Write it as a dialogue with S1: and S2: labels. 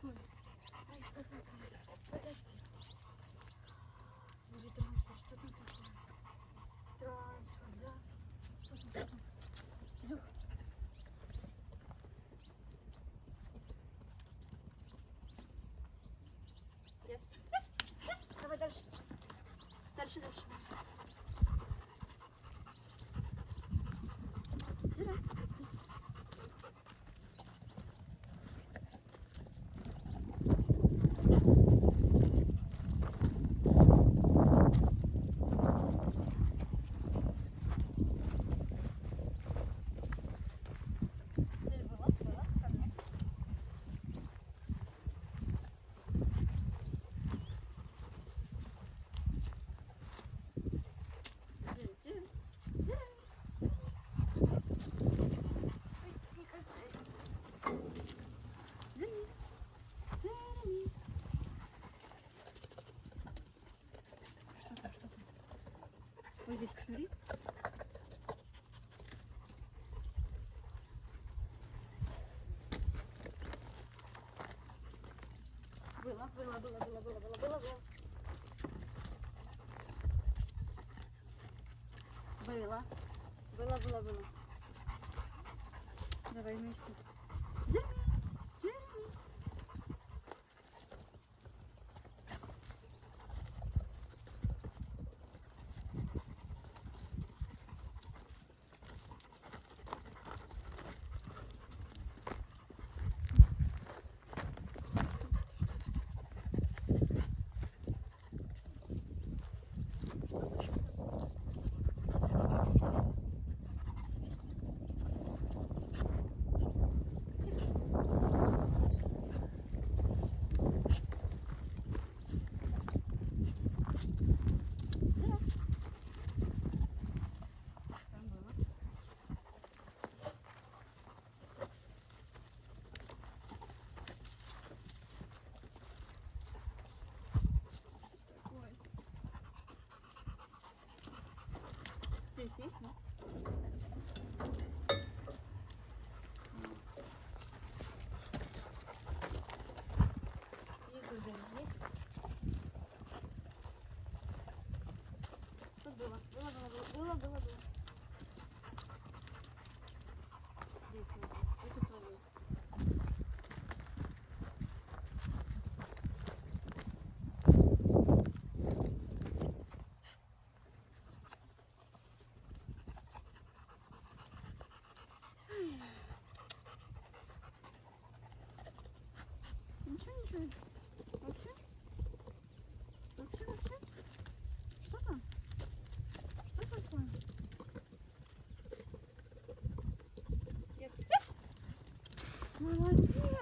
S1: такое? Ай, что такое? Подожди. Смотри, транспорт, что там такое? Транспорт, да? Что там? Зюх. Yes. Yes. Давай дальше. Дальше. Вот здесь посмотри. Было. Было. Давай вместе. Джереми. Здесь есть, да? Здесь уже есть. Тут было. Здесь смотри. И тут ловил. Ничего. Вообще? Что там? Что такое? Yes. Молодец!